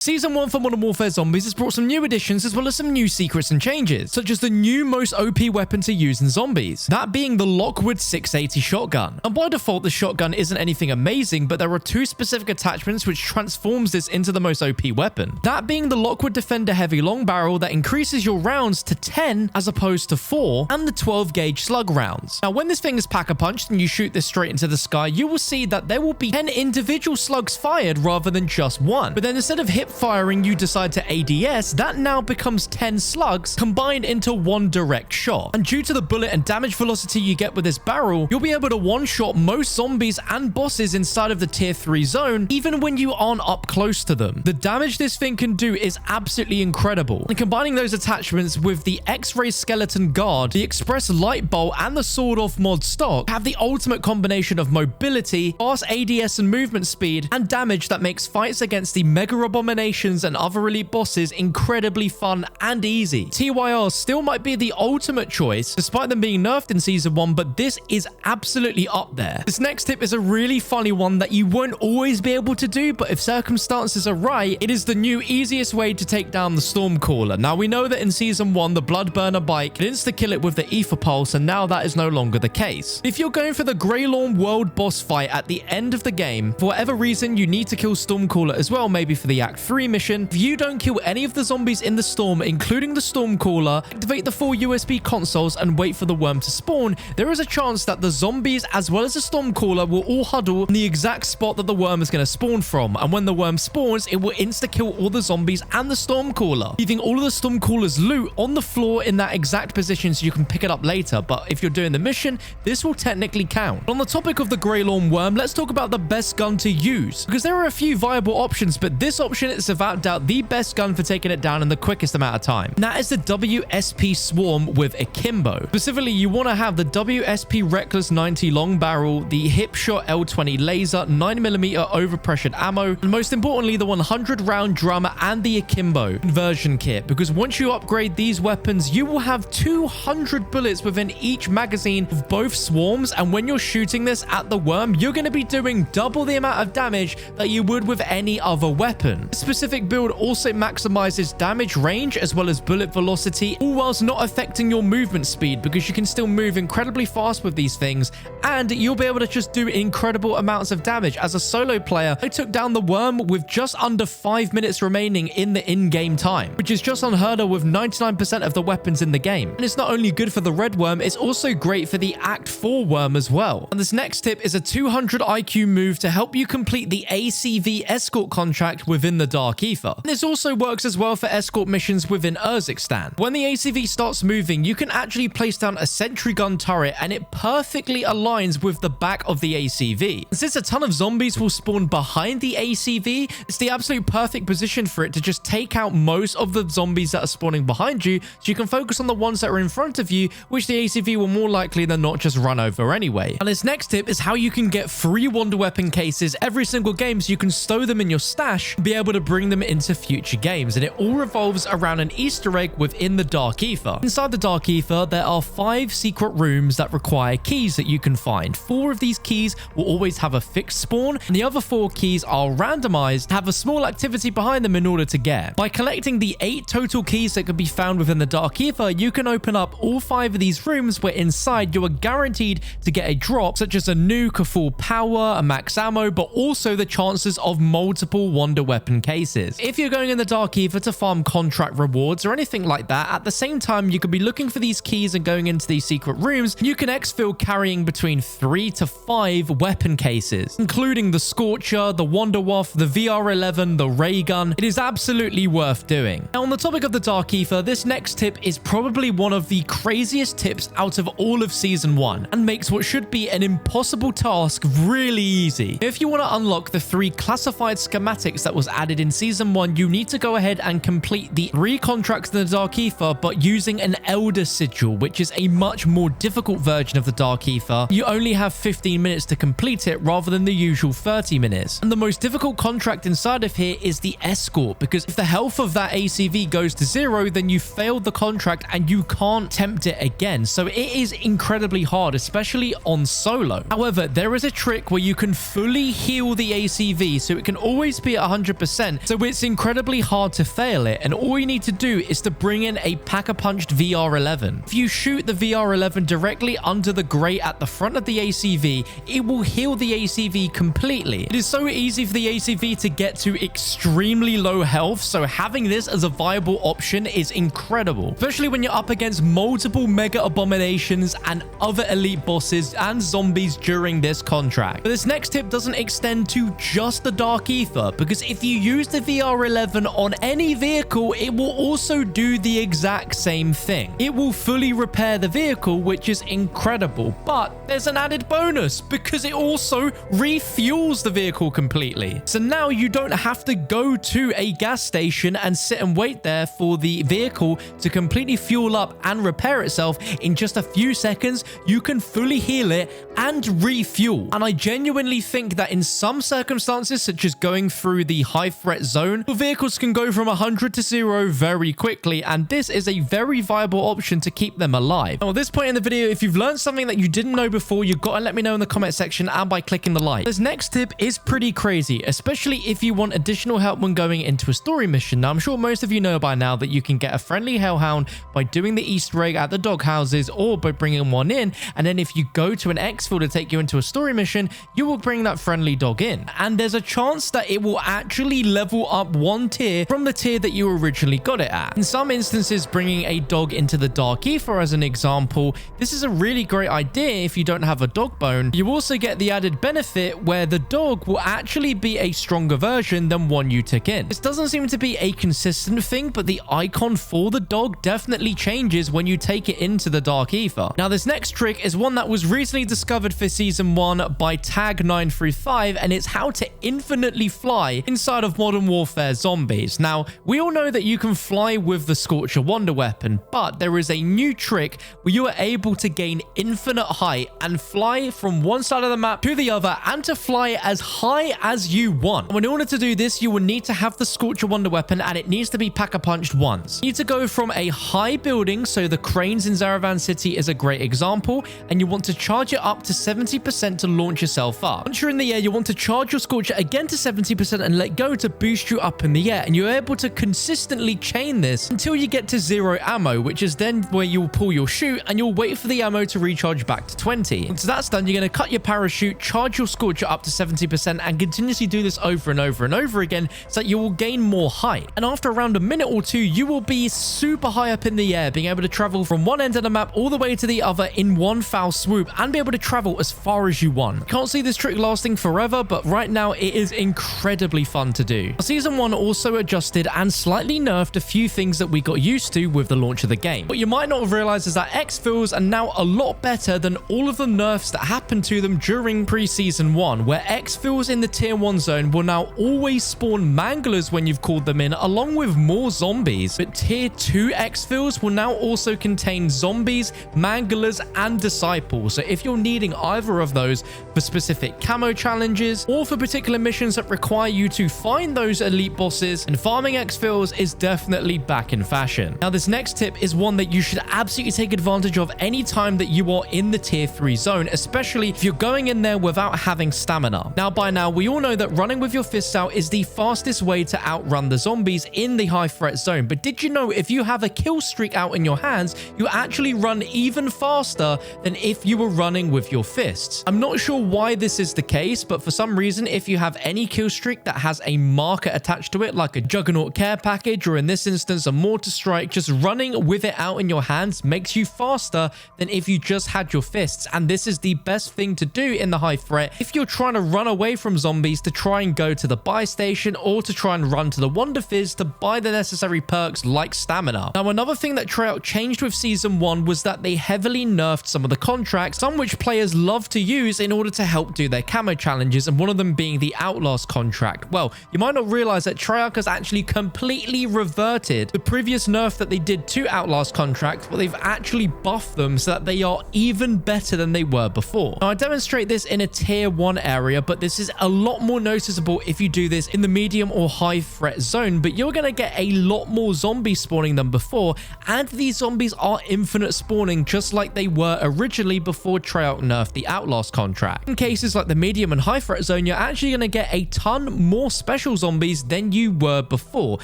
Season 1 for Modern Warfare Zombies has brought some new additions as well as some new secrets and changes, such as the new most OP weapon to use in zombies, that being the Lockwood 680 shotgun. And by default, the shotgun isn't anything amazing, but there are two specific attachments which transforms this into the most OP weapon. That being the Lockwood Defender Heavy Long Barrel that increases your rounds to 10 as opposed to 4, and the 12 gauge slug rounds. Now, when this thing is pack-a-punched and you shoot this straight into the sky, you will see that there will be 10 individual slugs fired rather than just one. But then instead of hip firing, you decide to ADS, that now becomes 10 slugs combined into one direct shot. And due to the bullet and damage velocity you get with this barrel, you'll be able to one-shot most zombies and bosses inside of the tier 3 zone, even when you aren't up close to them. The damage this thing can do is absolutely incredible. And combining those attachments with the X-Ray Skeleton Guard, the Express Light Bolt, and the Sword Off mod stock have the ultimate combination of mobility, fast ADS and movement speed, and damage that makes fights against the Mega Abominations and other elite bosses incredibly fun and easy. TYR still might be the ultimate choice, despite them being nerfed in Season 1, but this is absolutely up there. This next tip is a really funny one that you won't always be able to do, but if circumstances are right, it is the new easiest way to take down the Stormcaller. Now, we know that in Season 1, the Bloodburner bike could insta-kill it with the Ether Pulse, and now that is no longer the case. If you're going for the Greylorn World boss fight at the end of the game, for whatever reason you need to kill Stormcaller as well, maybe for the Act 3 mission, if you don't kill any of the zombies in the storm, including the Stormcaller, activate the 4 USB consoles and wait for the worm to spawn, there is a chance that the zombies as well as the Stormcaller will all huddle in the exact spot that the worm is going to spawn from, and when the worm spawns, it will insta-kill all the zombies and the Stormcaller, leaving all of the Stormcaller's loot on the floor in that exact position so you can pick it up later. But if you're doing the mission, this will technically count. On the topic of the Greylorn Worm, let's talk about the best gun to use, because there are a few viable options, but this option is without doubt the best gun for taking it down in the quickest amount of time. And that is the WSP Swarm with Akimbo. Specifically, you want to have the WSP Reckless 90 long barrel, the Hipshot L20 laser, 9mm overpressured ammo, and most importantly, the 100 round drum and the Akimbo conversion kit, because once you upgrade these weapons, you will have 200 bullets within each magazine of both swarms, and when you're shooting this at the worm, you're going to be doing double the amount of damage that you would with any other weapon. This specific build also maximizes damage range as well as bullet velocity, all whilst not affecting your movement speed, because you can still move incredibly fast with these things, and you'll be able to just do incredible amounts of damage. As a solo player, I took down the worm with just under 5 minutes remaining in the in-game time, which is just unheard of with 99% of the weapons in the game. And it's not only good for the red worm, it's also great for the Act 4 worm as well. And this next tip is a 200 IQ move to help you complete the ACV escort contract within the Dark Ether. And this also works as well for escort missions within Urzikstan. When the ACV starts moving, you can actually place down a sentry gun turret, and it perfectly aligns with the back of the ACV. And since a ton of zombies will spawn behind the ACV, it's the absolute perfect position for it to just take out most of the zombies that are spawning behind you, so you can focus on the ones that are in front of you, which the ACV will more likely than not just run over anyway. And this next tip is how you can get free wonder weapon cases every single game, so you can stow them in your stash and be able to bring them into future games. And it all revolves around an Easter egg within the Dark Ether. Inside the Dark Ether, there are 5 secret rooms that require keys that you can find. 4 of these keys will always have a fixed spawn, and the other 4 keys are randomized, have a small activity behind them in order to get. By collecting the 8 total keys that can be found within the Dark Ether, you can open up all 5 of these rooms, where inside you are guaranteed to get a drop, such as a nuke, a full power, a max ammo, but also the chances of multiple wonder weapon cases. If you're going in the Dark Ether to farm contract rewards or anything like that, at the same time you could be looking for these keys and going into these secret rooms, you can exfil carrying between 3 to 5 weapon cases, including the Scorcher, the Wonderwaff, the VR11, the Ray Gun. It is absolutely worth doing. Now, on the topic of the Dark Ether, this next tip is probably one of the craziest tips out of all of Season 1, and makes what should be an impossible task really easy. If you want to unlock the 3 classified schematics that was added in Season 1, you need to go ahead and complete the 3 contracts in the Dark Ether, but using an Elder Sigil, which is a much more difficult version of the Dark Ether. You only have 15 minutes to complete it rather than the usual 30 minutes. And the most difficult contract inside of here is the Escort, because if the health of that ACV goes to 0, then you failed the contract and you can't tempt it again. So it is incredibly hard, especially on solo. However, there is a trick where you can fully heal the ACV, so it can always be at 100%, 70%, so it's incredibly hard to fail it, and all you need to do is to bring in a pack-a-punched VR11. If you shoot the VR11 directly under the grate at the front of the ACV, it will heal the ACV completely. It is so easy for the ACV to get to extremely low health, so having this as a viable option is incredible, especially when you're up against multiple mega abominations and other elite bosses and zombies during this contract. But this next tip doesn't extend to just the Dark Ether, because if you use the VR11 on any vehicle, it will also do the exact same thing. It will fully repair the vehicle, which is incredible, but there's an added bonus because it also refuels the vehicle completely. So now you don't have to go to a gas station and sit and wait there for the vehicle to completely fuel up and repair itself. In just a few seconds, you can fully heal it and refuel. And I genuinely think that in some circumstances, such as going through the high threat zone, your vehicles can go from 100 to 0 very quickly, and this is a very viable option to keep them alive. Now, at this point in the video, if you've learned something that you didn't know before, you've got to let me know in the comment section and by clicking the like. This next tip is pretty crazy, especially if you want additional help when going into a story mission. Now, I'm sure most of you know by now that you can get a friendly hellhound by doing the Easter egg at the dog houses or by bringing one in, and then if you go to an exfil to take you into a story mission, you will bring that friendly dog in, and there's a chance that it will actually level up one tier from the tier that you originally got it at. In some instances, bringing a dog into the Dark Ether as an example, this is a really great idea if you don't have a dog bone. You also get the added benefit where the dog will actually be a stronger version than one you took in. This doesn't seem to be a consistent thing, but the icon for the dog definitely changes when you take it into the Dark Ether. Now, this next trick is one that was recently discovered for Season 1 by Tag935, and it's how to infinitely fly inside of Modern Warfare Zombies. Now, we all know that you can fly with the Scorcher Wonder weapon, but there is a new trick where you are able to gain infinite height and fly from one side of the map to the other, and to fly as high as you want. And in order to do this, you will need to have the Scorcher Wonder weapon, and it needs to be pack-a-punched once. You need to go from a high building, so the cranes in Zaravan City is a great example, and you want to charge it up to 70% to launch yourself up. Once you're in the air, you want to charge your Scorcher again to 70% and let go to boost you up in the air, and you're able to consistently chain this until you get to 0 ammo, which is then where you'll pull your chute and you'll wait for the ammo to recharge back to 20. Once that's done, you're going to cut your parachute, charge your Scorcher up to 70%, and continuously do this over and over and over again so that you will gain more height. And after around a minute or two, you will be super high up in the air, being able to travel from one end of the map all the way to the other in one foul swoop, and be able to travel as far as you want. Can't see this trick lasting forever, but right now it is incredibly fun to do. Season 1 also adjusted and slightly nerfed a few things that we got used to with the launch of the game. What you might not have realized is that exfils are now a lot better than all of the nerfs that happened to them during pre-season 1, where exfils in the tier 1 zone will now always spawn manglers when you've called them in, along with more zombies. But tier 2 exfils will now also contain zombies, manglers, and disciples. So if you're needing either of those for specific camo challenges or for particular missions that require you to find those elite bosses, and farming exfils is definitely back in fashion. Now, this next tip is one that you should absolutely take advantage of any time that you are in the tier 3 zone, especially if you're going in there without having stamina. Now, by now, we all know that running with your fists out is the fastest way to outrun the zombies in the high threat zone. But did you know if you have a kill streak out in your hands, you actually run even faster than if you were running with your fists? I'm not sure why this is the case, but for some reason, if you have any kill streak that has a marker attached to it, like a Juggernaut care package, or in this instance, a mortar strike, just running with it out in your hands makes you faster than if you just had your fists. And this is the best thing to do in the high threat if you're trying to run away from zombies, to try and go to the buy station, or to try and run to the Wonder Fizz to buy the necessary perks like stamina. Now, another thing that Treyarch changed with Season 1 was that they heavily nerfed some of the contracts, some which players love to use in order to help do their camo challenges, and one of them being the Outlast contract. Well, you might not realize that Treyarch has actually completely reverted the previous nerf that they did to Outlast contracts, but they've actually buffed them so that they are even better than they were before. Now, I demonstrate this in a tier 1 area, but this is a lot more noticeable if you do this in the medium or high threat zone, but you're going to get a lot more zombies spawning than before, and these zombies are infinite spawning just like they were originally before Treyarch nerfed the Outlast contract. In cases like the medium and high threat zone, you're actually going to get a ton more special zombies than you were before,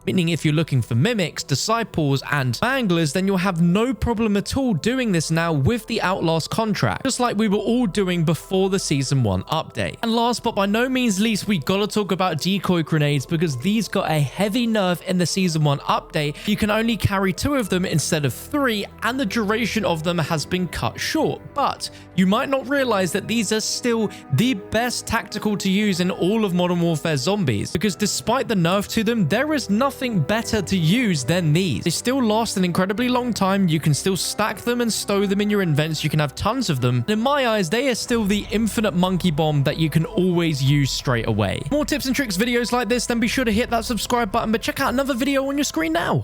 meaning if you're looking for mimics, disciples, and manglers, then you'll have no problem at all doing this now with the Outlast contract, just like we were all doing before the Season 1 update. And last but by no means least, we gotta talk about decoy grenades, because these got a heavy nerf in the Season 1 update. You can only carry 2 of them instead of 3, and the duration of them has been cut short. But you might not realize that these are still the best tactical to use in all of Modern Warfare Zombies, because despite the nerf to them, there is nothing better to use than these. They still last an incredibly long time. You can still stack them and stow them in your invents. You can have tons of them. And in my eyes, they are still the infinite monkey bomb that you can always use straight away. More tips and tricks videos like this, then be sure to hit that subscribe button, but check out another video on your screen now.